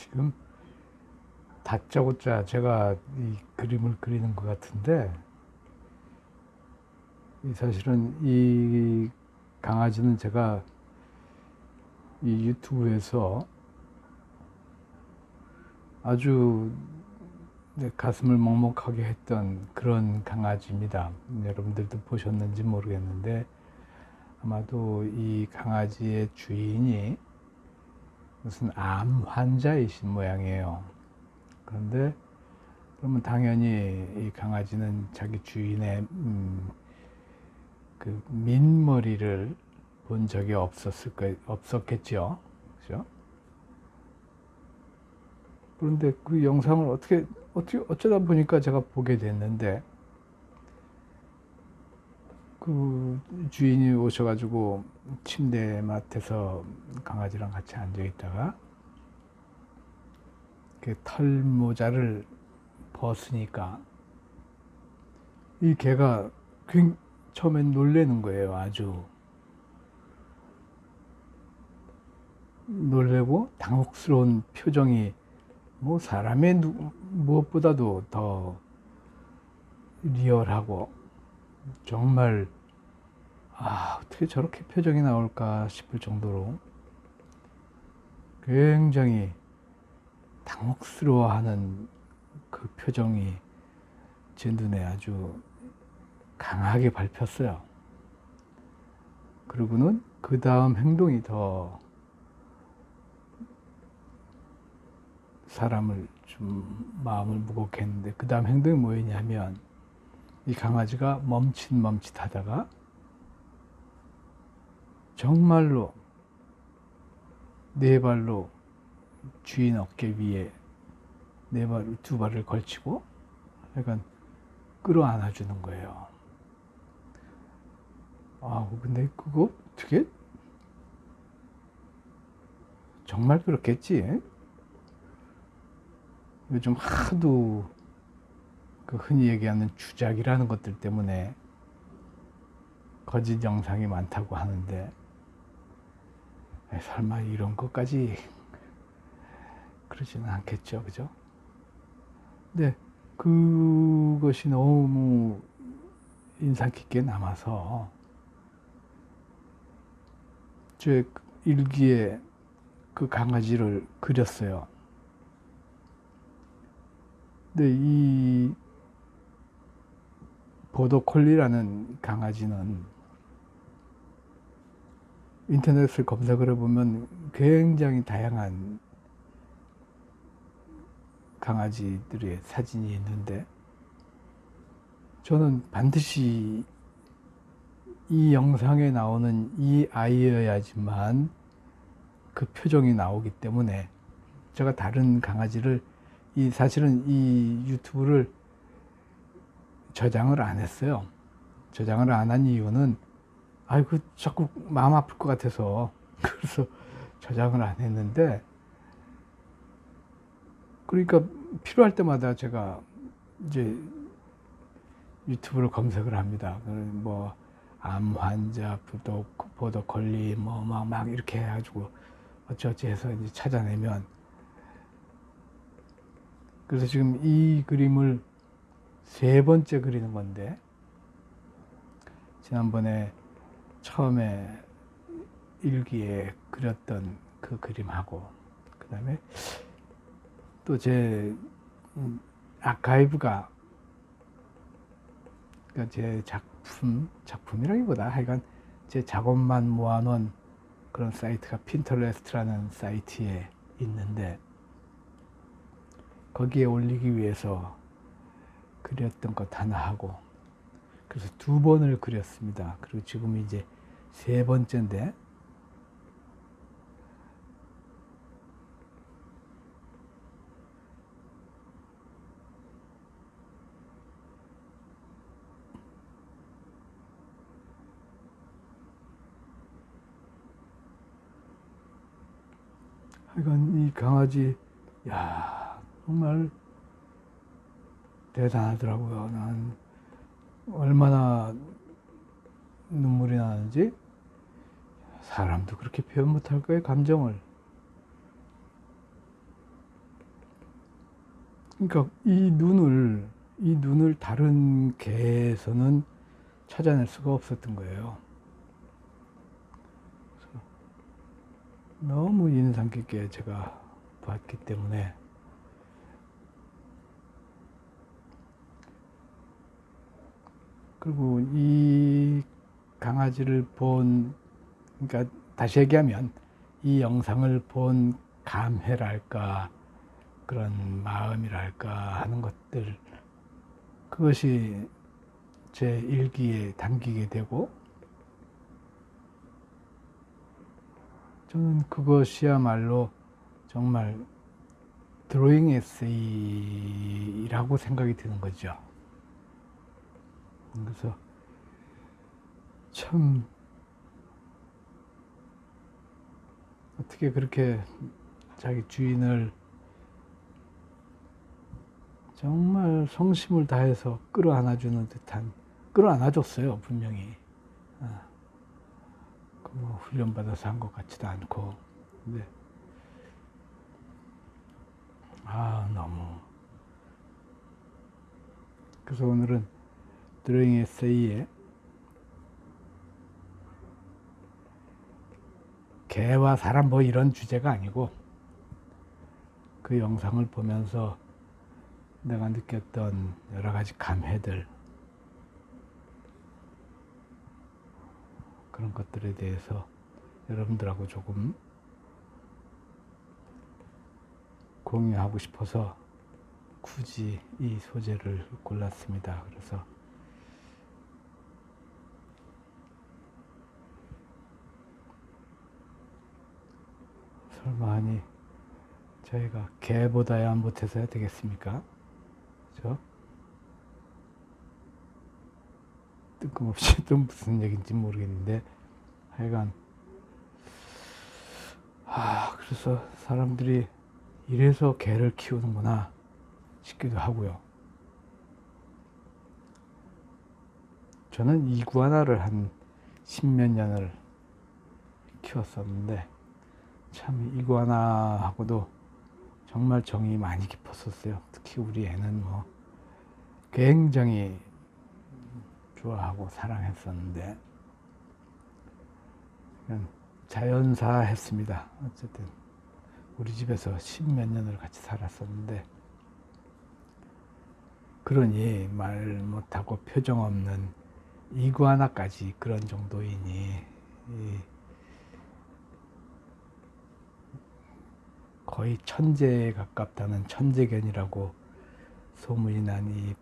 지금 다짜고짜 제가 이 그림을 그리는 것 같은데, 사실은 이 강아지는 제가 이 유튜브에서 아주 내 가슴을 먹먹하게 했던 그런 강아지입니다. 여러분들도 보셨는지 모르겠는데, 아마도 이 강아지의 주인이 무슨 암 환자이신 모양이에요. 그런데 그러면 당연히 이 강아지는 자기 주인의 그 민머리를 본 적이 없었겠죠. 그죠? 그런데 그 영상을 어쩌다 보니까 제가 보게 됐는데, 그 주인이 오셔가지고 침대맡에서 강아지랑 같이 앉아 있다가 그 털모자를 벗으니까 이 개가 처음엔 놀라는 거예요. 아주 놀래고 당혹스러운 표정이 뭐 사람의 무엇보다도 더 리얼하고, 정말 어떻게 저렇게 표정이 나올까 싶을 정도로 굉장히 당혹스러워하는 그 표정이 제 눈에 아주 강하게 밟혔어요. 그리고는 그 다음 행동이 더 사람을 좀 마음을 무겁게 했는데, 그 다음 행동이 뭐였냐면, 이 강아지가 멈칫멈칫하다가 정말로 네 발로 주인 어깨 위에 두 발을 걸치고 약간 끌어안아 주는 거예요. 근데 그거 어떻게 정말 그렇겠지? 요즘 하도 그 흔히 얘기하는 주작이라는 것들 때문에 거짓 영상이 많다고 하는데, 설마 이런 것까지 그러지는 않겠죠, 그죠? 근데 그것이 너무 인상 깊게 남아서 제 일기에 그 강아지를 그렸어요. 근데 이 보더콜리라는 강아지는 인터넷을 검색을 해보면 굉장히 다양한 강아지들의 사진이 있는데, 저는 반드시 이 영상에 나오는 이 아이여야지만 그 표정이 나오기 때문에 제가 다른 강아지를 사실은 이 유튜브를 저장을 안 했어요. 저장을 안 한 이유는 자꾸 마음 아플 것 같아서 그래서 저장을 안 했는데, 그러니까 필요할 때마다 제가 이제 유튜브를 검색을 합니다. 뭐 암 환자, 보더콜리 막 이렇게 해가지고 어쩌지 해서 이제 찾아내면, 그래서 지금 이 그림을 세 번째 그리는 건데, 지난번에 처음에 일기에 그렸던 그 그림하고, 그 다음에 또 제 아카이브가, 그러니까 제 작품이라기보다 하여간 제 작업만 모아놓은 그런 사이트가 핀터레스트라는 사이트에 있는데, 거기에 올리기 위해서 그렸던 것 하나 하고, 그래서 두 번을 그렸습니다. 그리고 지금 이제 세 번째인데, 하여간 이 강아지, 정말 대단하더라고요. 난 얼마나 눈물이 나는지, 사람도 그렇게 표현 못할 거예요, 감정을. 그러니까 이 눈을 다른 개에서는 찾아낼 수가 없었던 거예요. 그래서 너무 인상 깊게 제가 봤기 때문에 그리고 이 강아지를 그러니까 다시 얘기하면 이 영상을 본 감회랄까 그런 마음이랄까 하는 것들 그것이 제 일기에 담기게 되고 저는 그것이야말로 정말 드로잉 에세이라고 생각이 드는 거죠. 그래서 참 어떻게 그렇게 자기 주인을 정말 성심을 다해서 끌어안아주는 듯한 끌어안아줬어요 분명히. 뭐 훈련받아서 한 것 같지도 않고. 근데 너무 그래서 오늘은 드로잉 에세이에 개와 사람 뭐 이런 주제가 아니고 그 영상을 보면서 내가 느꼈던 여러 가지 감회들 그런 것들에 대해서 여러분들하고 조금 공유하고 싶어서 굳이 이 소재를 골랐습니다. 그래서 설마 하니 저희가 개보다야 못해서야 되겠습니까? 그죠? 뜬금없이 또 무슨 얘기인지 모르겠는데 하여간 그래서 사람들이 이래서 개를 키우는구나 싶기도 하고요. 저는 이구아나를 한 10몇 년을 키웠었는데 참 이구아나하고도 정말 정이 많이 깊었었어요. 특히 우리 애는 뭐 굉장히 좋아하고 사랑했었는데 자연사 했습니다. 어쨌든 우리 집에서 10몇 년을 같이 살았었는데 그러니 말 못하고 표정 없는 이구아나까지 그런 정도이니 거의 천재에 가깝다는 천재견이라고 소문이 난 이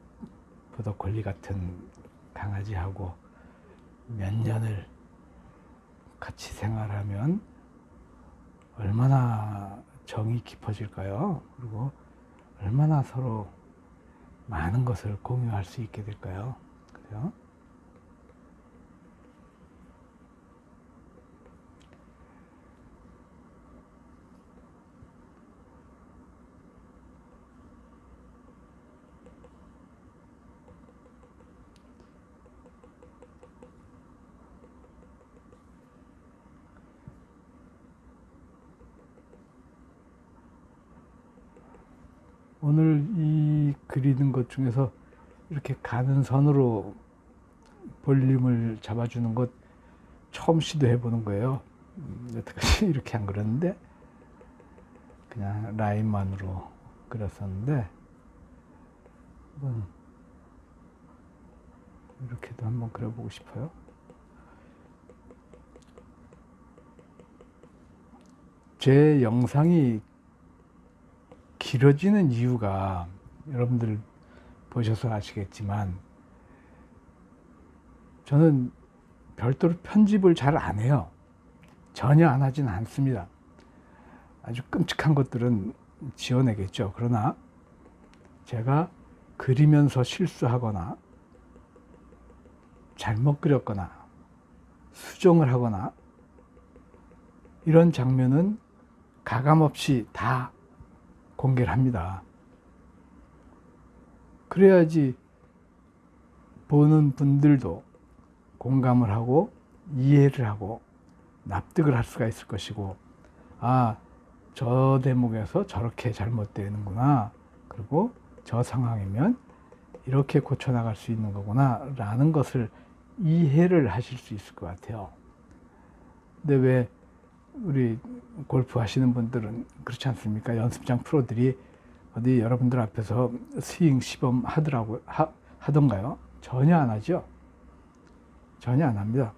보더콜리 같은 강아지하고 몇 년을 같이 생활하면 얼마나 정이 깊어질까요? 그리고 얼마나 서로 많은 것을 공유할 수 있게 될까요? 그죠? 오늘 이 그리는 것 중에서 이렇게 가는 선으로 볼륨을 잡아주는 것 처음 시도해 보는 거예요. 여태까지 이렇게 안 그렸는데 그냥 라인만으로 그렸었는데 이렇게도 한번 그려보고 싶어요. 제 영상이 길어지는 이유가 여러분들 보셔서 아시겠지만 저는 별도로 편집을 잘 안 해요. 전혀 안 하진 않습니다. 아주 끔찍한 것들은 지워내겠죠. 그러나 제가 그리면서 실수하거나 잘못 그렸거나 수정을 하거나 이런 장면은 가감없이 다 공개를 합니다. 그래야지 보는 분들도 공감을 하고 이해를 하고 납득을 할 수가 있을 것이고 저 대목에서 저렇게 잘못되는구나. 그리고 저 상황이면 이렇게 고쳐나갈 수 있는 거구나 라는 것을 이해를 하실 수 있을 것 같아요. 근데 왜 우리 골프 하시는 분들은 그렇지 않습니까? 연습장 프로들이 어디 여러분들 앞에서 스윙 시범 하던가요? 전혀 안 하죠. 전혀 안 합니다.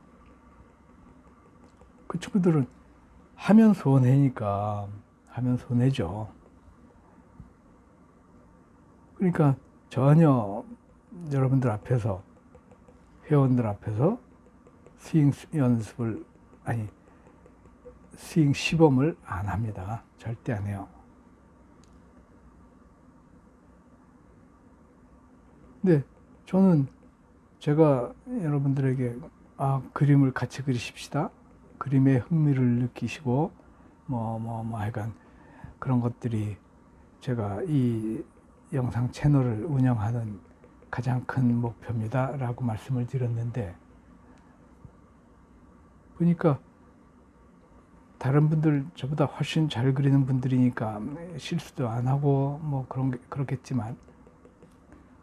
그 친구들은 하면 손해니까 하면 손해죠. 그러니까 전혀 여러분들 앞에서, 회원들 앞에서 스윙 연습을, 아니 스윙 시범을 안 합니다. 절대 안 해요. 근데 저는 제가 여러분들에게 그림을 같이 그리십시다, 그림에 흥미를 느끼시고 하여간 그런 것들이 제가 이 영상 채널을 운영하는 가장 큰 목표입니다 라고 말씀을 드렸는데, 보니까 다른 분들 저보다 훨씬 잘 그리는 분들이니까 실수도 안 하고 그렇겠지만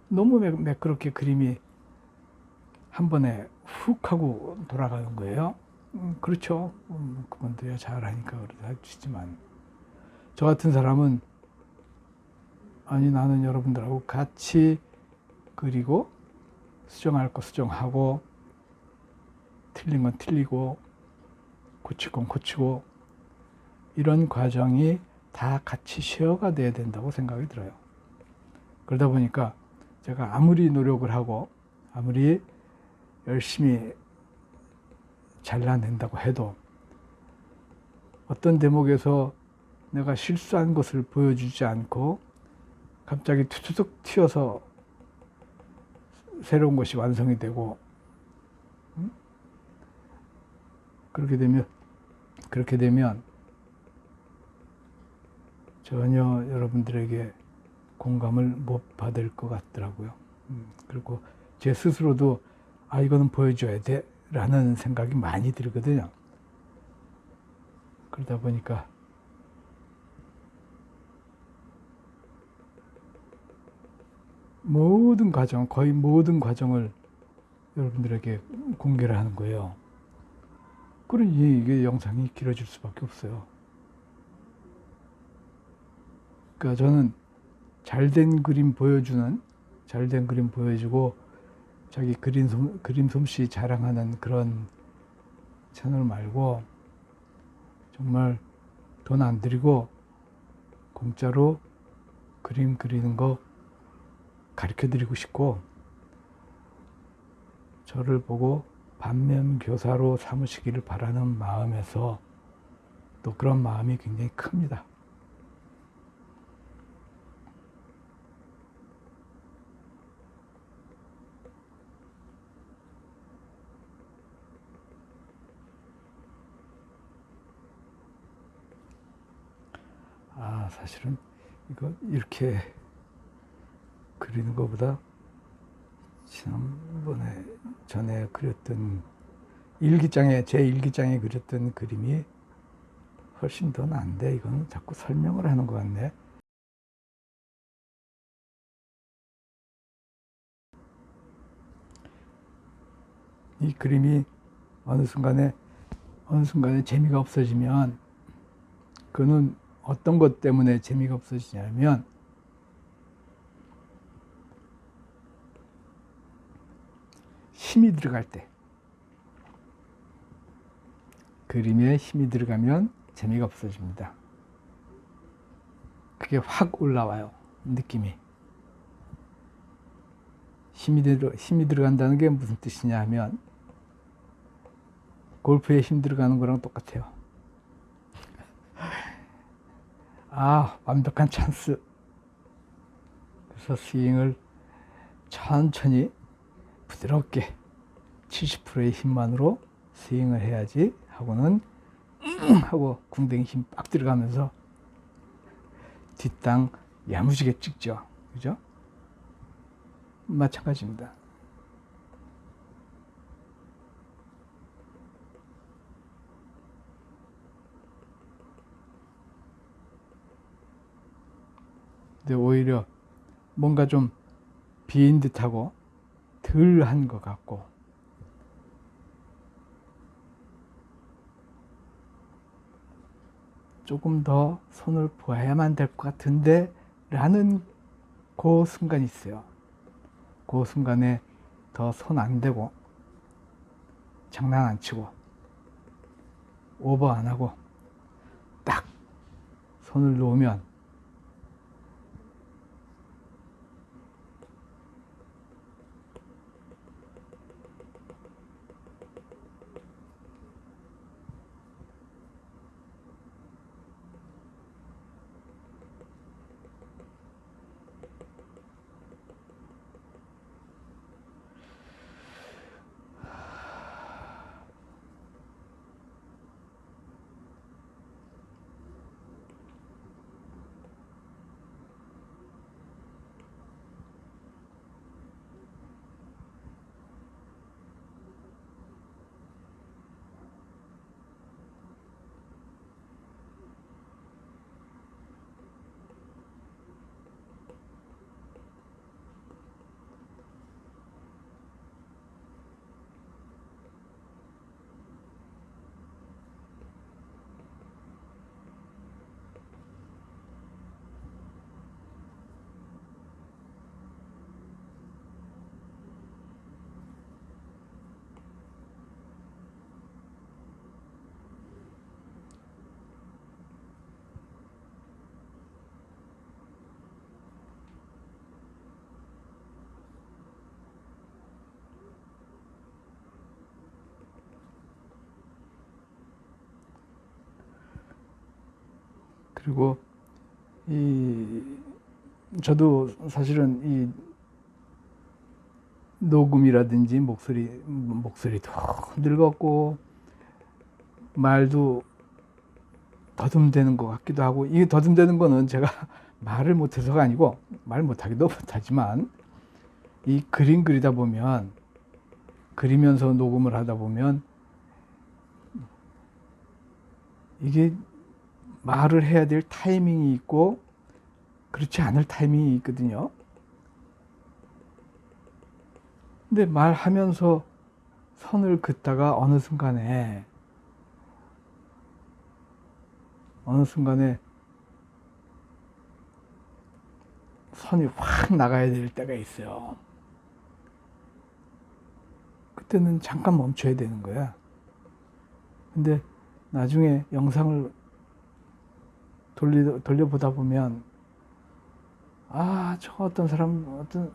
너무 매끄럽게 그림이 한 번에 훅 하고 돌아가는 거예요. 그렇죠. 그분들이야 잘하니까 그러시지만, 저 같은 사람은 아니 나는 여러분들하고 같이 그리고 수정할 거 수정하고 틀린 건 틀리고 고칠 건 고치고, 이런 과정이 다 같이 쉐어가 돼야 된다고 생각이 들어요. 그러다 보니까 제가 아무리 노력을 하고 아무리 열심히 잘라낸다고 해도 어떤 대목에서 내가 실수한 것을 보여주지 않고 갑자기 투투둑 튀어서 새로운 것이 완성이 되고, 그렇게 되면 전혀 여러분들에게 공감을 못 받을 것 같더라고요. 그리고 제 스스로도 이거는 보여줘야 돼 라는 생각이 많이 들거든요. 그러다 보니까 거의 모든 과정을 여러분들에게 공개를 하는 거예요. 그러니 이게 영상이 길어질 수밖에 없어요. 그러니까 저는 잘된 그림 보여주고 자기 그림 솜씨 자랑하는 그런 채널 말고, 정말 돈 안 들이고 공짜로 그림 그리는 거 가르쳐 드리고 싶고, 저를 보고 반면교사로 삼으시기를 바라는 마음에서 또 그런 마음이 굉장히 큽니다. 사실은 이거 이렇게 그리는 것보다 전에 그렸던 제 일기장에 그렸던 그림이 훨씬 더 나은데, 이건 자꾸 설명을 하는 것 같네. 이 그림이 어느 순간에 재미가 없어지면, 그거는 어떤 것 때문에 재미가 없어지냐면, 힘이 들어갈 때, 그림에 힘이 들어가면 재미가 없어집니다. 그게 확 올라와요, 느낌이. 힘이 들어간다는 게 무슨 뜻이냐 하면, 골프에 힘 들어가는 거랑 똑같아요. 완벽한 찬스. 그래서 스윙을 천천히 부드럽게 70%의 힘만으로 스윙을 해야지 하고 궁뎅이 힘 빡 들어가면서 뒷땅 야무지게 찍죠. 그죠? 마찬가지입니다. 근데 오히려 뭔가 좀 빈 듯하고 덜 한 것 같고, 조금 더 손을 보아야만 될 것 같은데 라는 그 순간이 있어요. 그 순간에 더 손 안 대고 장난 안 치고 오버 안 하고 딱 손을 놓으면 그리고 저도 사실은 이 녹음이라든지 목소리도 늙었고 말도 더듬대는 것 같기도 하고, 이 더듬대는 거는 제가 말을 못해서가 아니고 말 못하기도 못하지만 이 그림 그리다 보면, 그리면서 녹음을 하다 보면 이게 말을 해야 될 타이밍이 있고 그렇지 않을 타이밍이 있거든요. 근데 말하면서 선을 긋다가 어느 순간에 선이 확 나가야 될 때가 있어요. 그때는 잠깐 멈춰야 되는 거야. 근데 나중에 영상을 돌려보다 보면, 저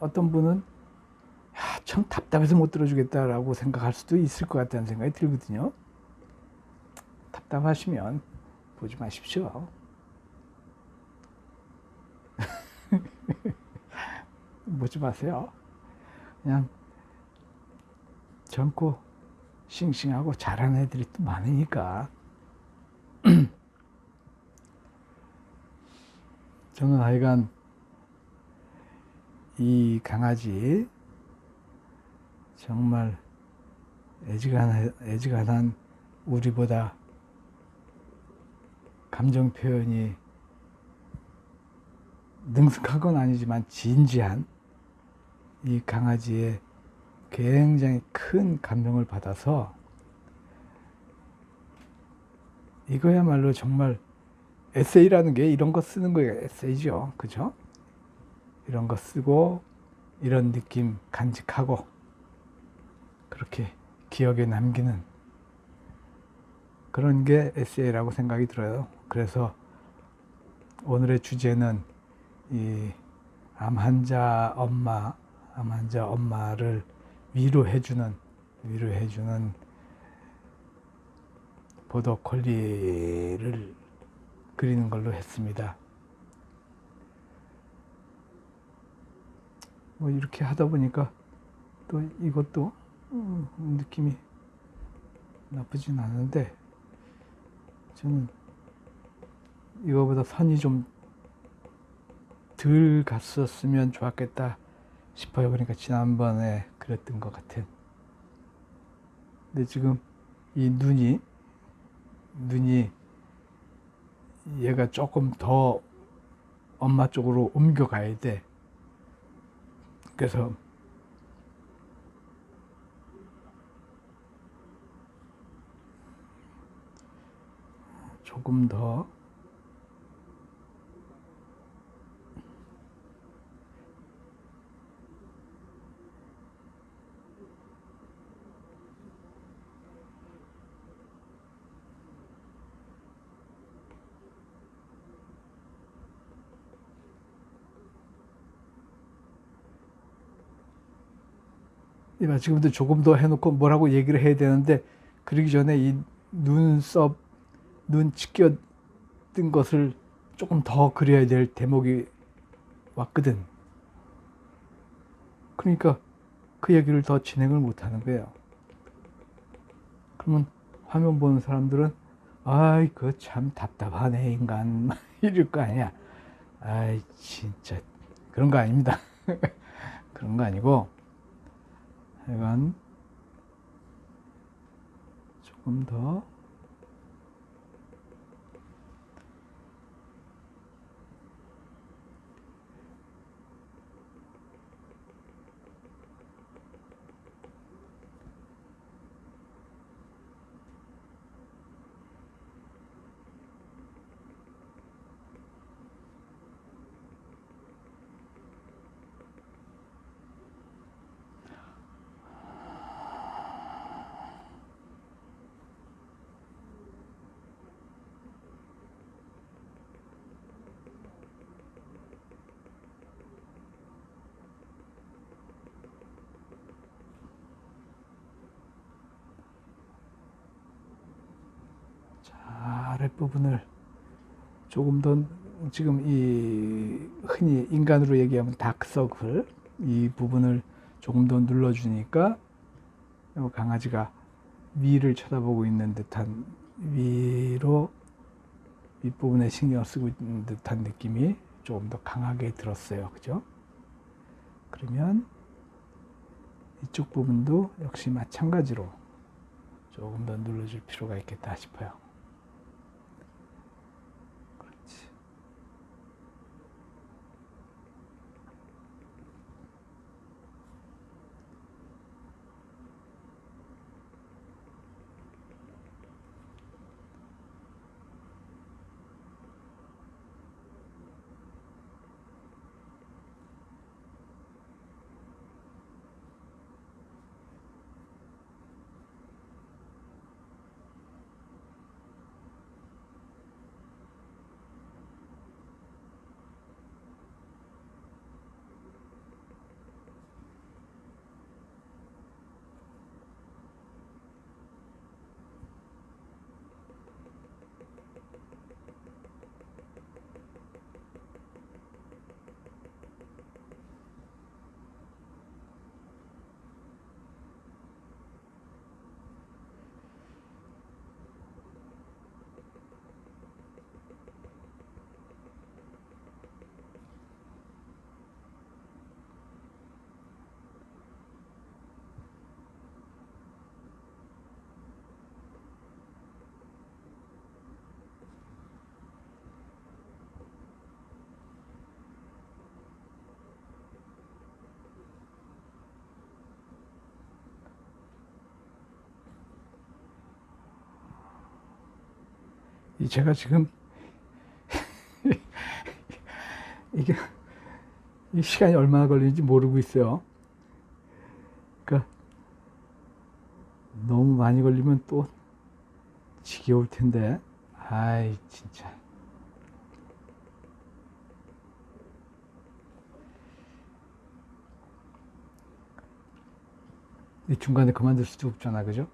어떤 분은 참 답답해서 못 들어주겠다라고 생각할 수도 있을 것 같다는 생각이 들거든요. 답답하시면 보지 마십시오. 보지 마세요. 그냥 젊고 싱싱하고 잘하는 애들이 또 많으니까. 저는 하여간 이 강아지 정말 애지간한 우리보다 감정 표현이 능숙한 건 아니지만 진지한 이 강아지에 굉장히 큰 감명을 받아서, 이거야말로 정말 에세이라는 게 이런 거 쓰는 거예요. 에세이죠. 그죠? 이런 거 쓰고 이런 느낌 간직하고 그렇게 기억에 남기는 그런 게 에세이라고 생각이 들어요. 그래서 오늘의 주제는 이 암 환자 엄마를 위로해주는 보더콜리를 그리는 걸로 했습니다. 뭐 이렇게 하다 보니까 또 이것도 느낌이 나쁘진 않은데, 저는 이거보다 선이 좀 덜 갔었으면 좋았겠다 싶어요. 그러니까 지난번에 그랬던 것 같은. 근데 지금 이 눈이 얘가 조금 더 엄마 쪽으로 옮겨가야 돼. 그래서 조금 더 지금도 조금 더 해놓고 뭐라고 얘기를 해야 되는데 그러기 전에 이 눈썹, 눈 찢겨 뜬 것을 조금 더 그려야 될 대목이 왔거든. 그러니까 그 얘기를 더 진행을 못 하는 거예요. 그러면 화면 보는 사람들은 아이 그 참 답답하네 인간 이럴 거 아니야. 아이 진짜 그런 거 아닙니다. 그런 거 아니고 하여간 조금 더 아랫부분을 조금 더 지금 이 흔히 인간으로 얘기하면 다크서클 이 부분을 조금 더 눌러주니까 강아지가 위를 쳐다보고 있는 듯한 위로 윗부분에 신경을 쓰고 있는 듯한 느낌이 조금 더 강하게 들었어요. 그죠? 그러면 이쪽 부분도 역시 마찬가지로 조금 더 눌러줄 필요가 있겠다 싶어요. 그렇지. 제가 지금 이게 이 시간이 얼마나 걸리는지 모르고 있어요. 그러니까 너무 많이 걸리면 또 지겨울 텐데. 아이 진짜. 이 중간에 그만둘 수도 없잖아, 그죠?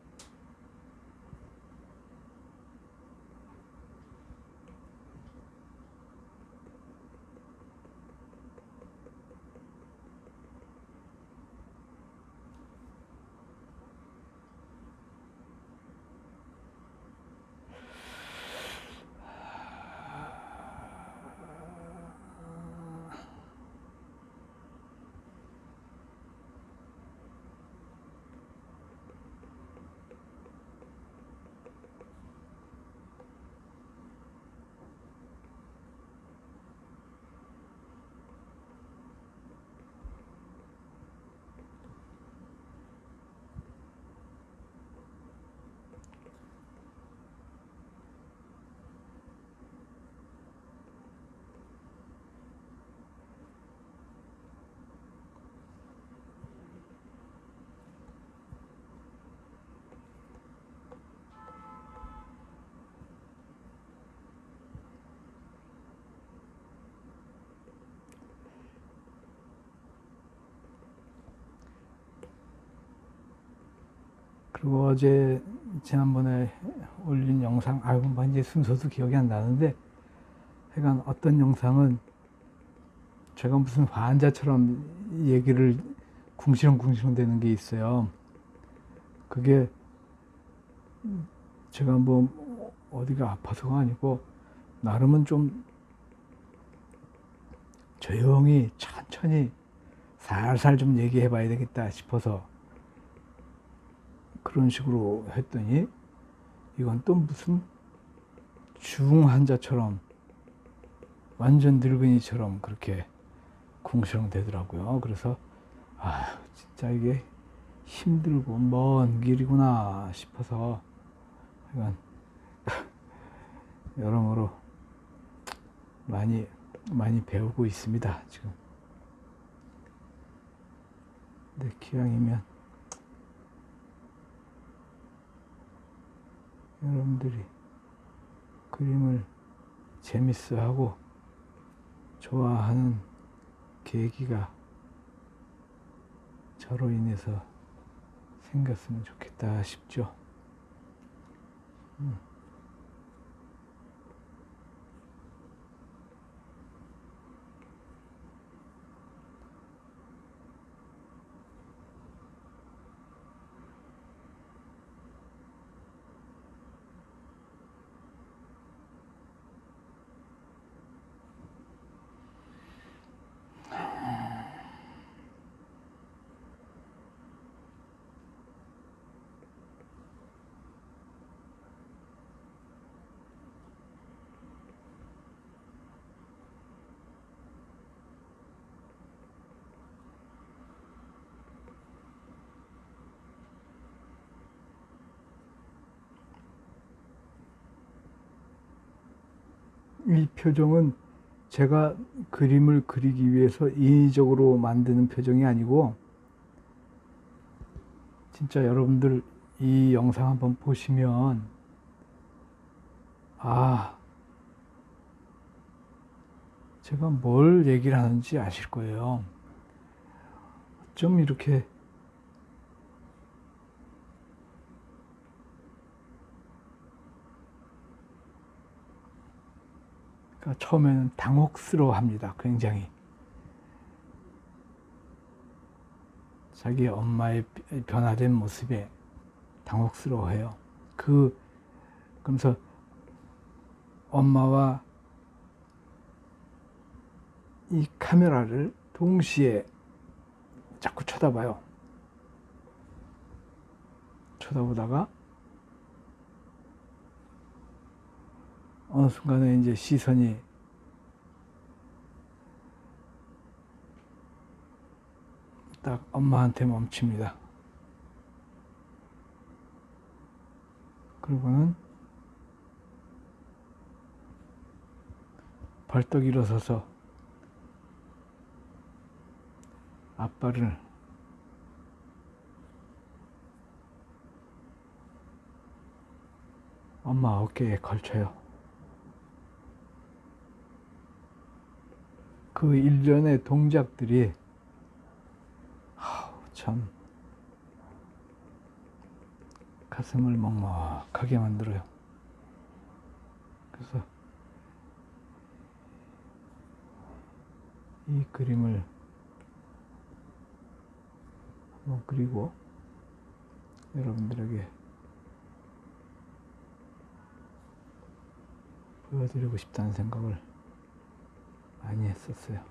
그리고 어제 지난번에 올린 영상, 뭐 이제 순서도 기억이 안 나는데, 하여간 어떤 영상은 제가 무슨 환자처럼 얘기를 궁시렁궁시렁 되는 게 있어요. 그게 제가 뭐 어디가 아파서가 아니고 나름은 좀 조용히 천천히 살살 좀 얘기해 봐야 되겠다 싶어서 그런 식으로 했더니 이건 또 무슨 중환자처럼 완전 늙은이처럼 그렇게 궁시렁 되더라고요. 그래서 진짜 이게 힘들고 먼 길이구나 싶어서 이건 여러모로 많이 배우고 있습니다, 지금. 근데 기왕이면 여러분들이 그림을 재밌어하고 좋아하는 계기가 저로 인해서 생겼으면 좋겠다 싶죠. 이 표정은 제가 그림을 그리기 위해서 인위적으로 만드는 표정이 아니고 진짜 여러분들 이 영상 한번 보시면 제가 뭘 얘기를 하는지 아실 거예요. 좀 이렇게 그러니까 처음에는 당혹스러워합니다. 굉장히. 자기 엄마의 변화된 모습에 당혹스러워해요. 그러면서 엄마와 이 카메라를 동시에 자꾸 쳐다봐요. 쳐다보다가 어느 순간에 이제 시선이 딱 엄마한테 멈춥니다. 그리고는 벌떡 일어서서 아빠를 엄마 어깨에 걸쳐요. 그 일련의 동작들이 참 가슴을 먹먹하게 만들어요. 그래서 이 그림을 한번 그리고 여러분들에게 보여드리고 싶다는 생각을 많이 했었어요.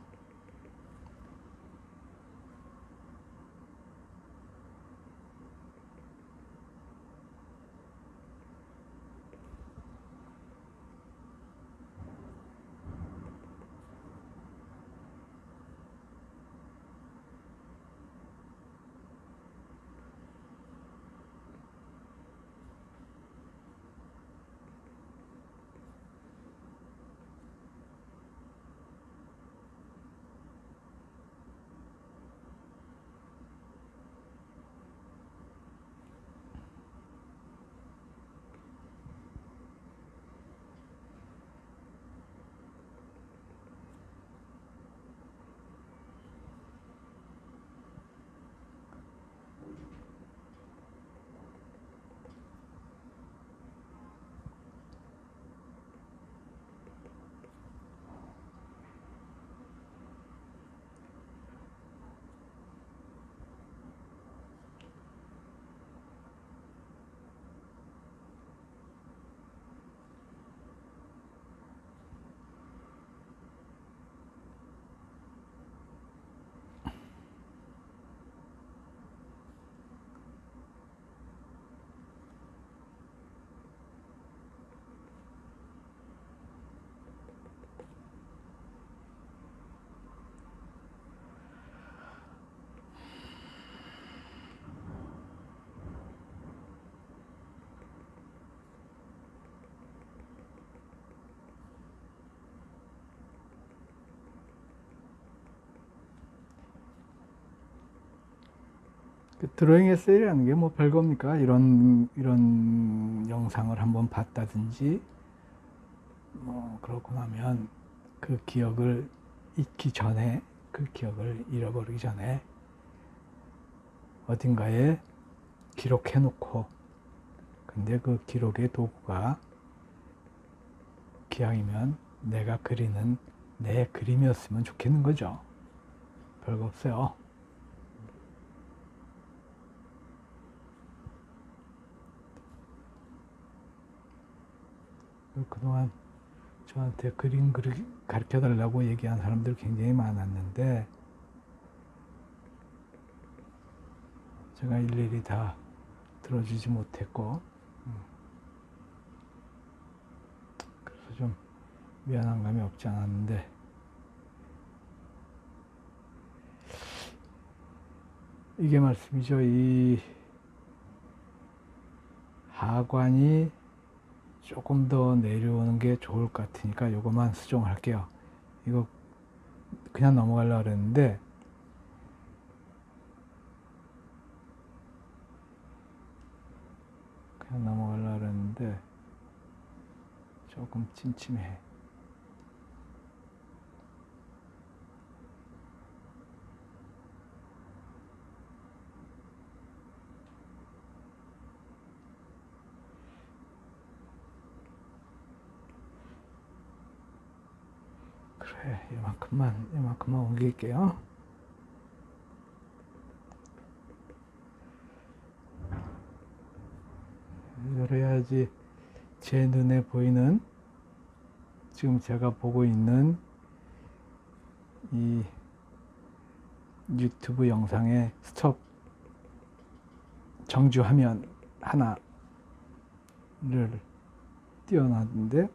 드로잉 에세이라는 게 뭐 별겁니까? 이런 영상을 한번 봤다든지, 뭐, 그렇고 나면 그 기억을 잊기 전에, 그 기억을 잃어버리기 전에 어딘가에 기록해 놓고, 근데 그 기록의 도구가 기왕이면 내가 그리는 내 그림이었으면 좋겠는 거죠. 별거 없어요. 그동안 저한테 그림 가르쳐 달라고 얘기한 사람들 굉장히 많았는데 제가 일일이 다 들어주지 못했고 그래서 좀 미안한 감이 없지 않았는데 이게 말씀이죠. 이 하관이 조금 더 내려오는 게 좋을 것 같으니까 요거만 수정할게요. 이거 그냥 넘어가려고 그랬는데 조금 찜찜해. 그래, 이만큼만 옮길게요. 그래야지 제 눈에 보이는 지금 제가 보고 있는 이 유튜브 영상의 스톱 정주 화면 하나를 띄워놨는데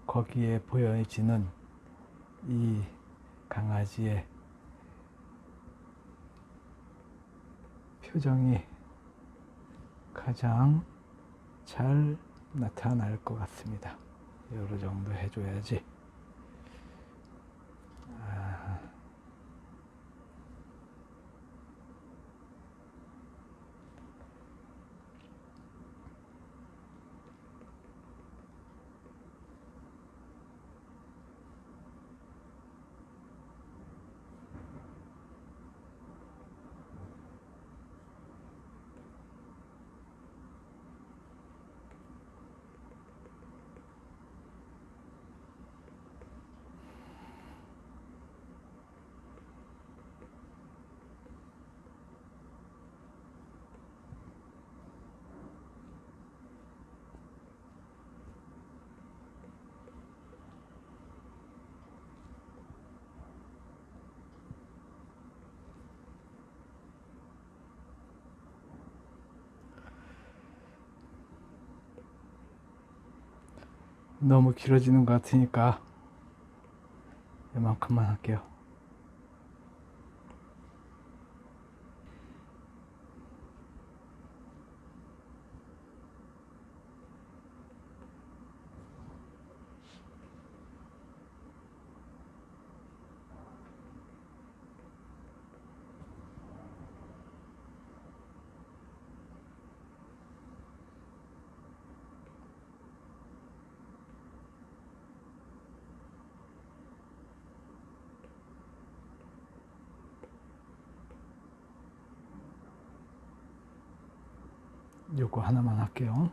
거기에 보여지는 이 강아지의 표정이 가장 잘 나타날 것 같습니다. 여러 정도 해줘야지. 너무 길어지는 것 같으니까 이만큼만 할게요. 요거 하나만 할게요.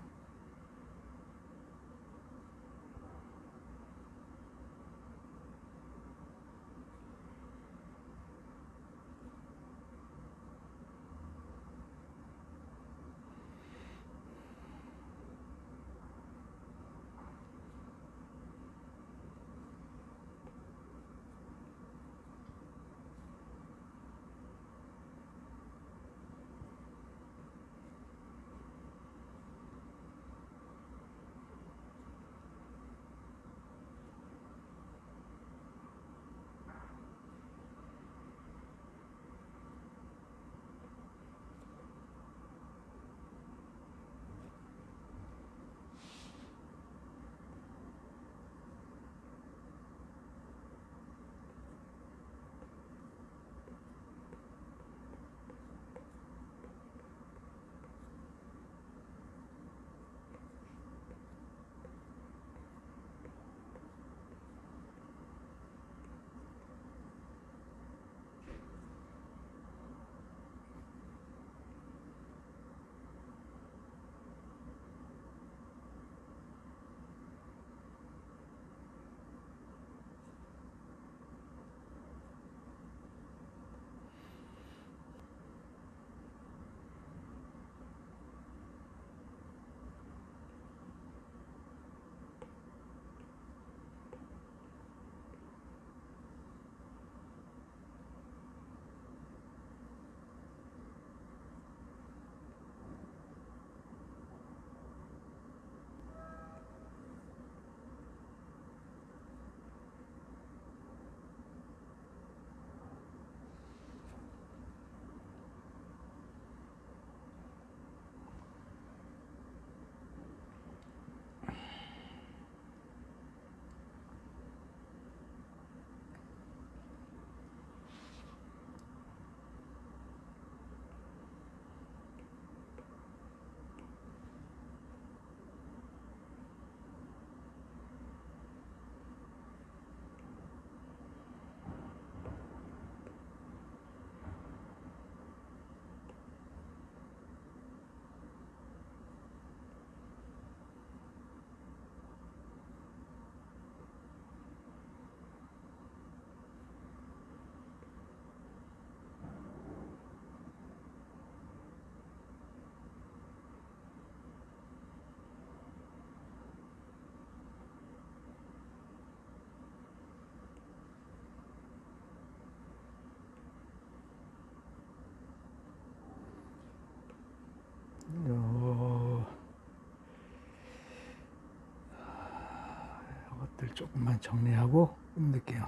이것들 조금만 정리하고 끝낼게요.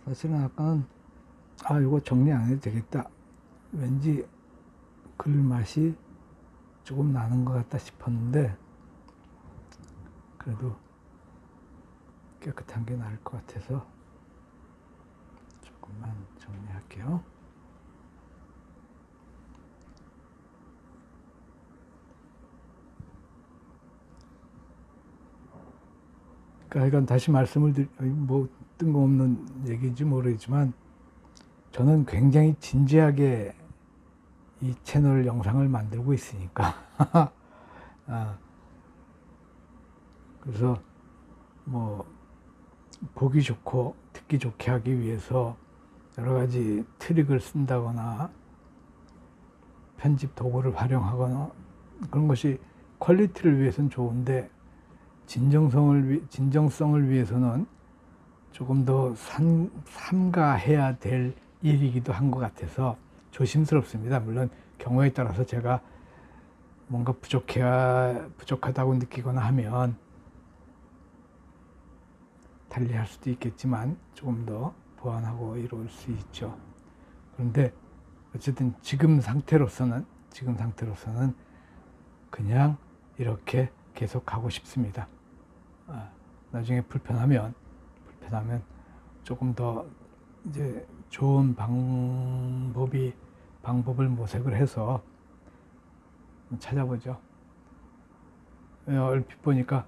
사실은 아까는 이거 정리 안 해도 되겠다, 왠지 글 맛이 조금 나는 것 같다 싶었는데 그래도 깨끗한 게 나을 것 같아서 조금만 정리할게요. 그러니까 이건 다시 말씀을 뭐 뜬금없는 얘기인지 모르겠지만 저는 굉장히 진지하게 이 채널 영상을 만들고 있으니까 그래서 뭐 보기 좋고 듣기 좋게 하기 위해서 여러 가지 트릭을 쓴다거나 편집 도구를 활용하거나 그런 것이 퀄리티를 위해서는 좋은데 진정성을 위해서는 조금 더 삼가해야 될 일이기도 한 것 같아서 조심스럽습니다. 물론 경우에 따라서 제가 뭔가 부족하다고 느끼거나 하면 달리할 수도 있겠지만 조금 더 보완하고 이룰 수 있죠. 그런데 어쨌든 지금 상태로서는 그냥 이렇게 계속 가고 싶습니다. 나중에 불편하면 조금 더 이제 좋은 방법을 모색을 해서 찾아보죠. 얼핏 보니까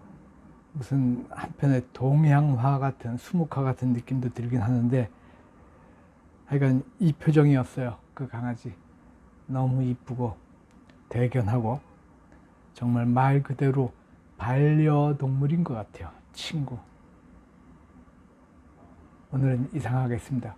무슨 한편의 동양화 같은, 수묵화 같은 느낌도 들긴 하는데 하여간 이 표정이었어요. 그 강아지 너무 이쁘고 대견하고 정말 말 그대로 반려동물인 것 같아요. 친구. 오늘은 이상하겠습니다.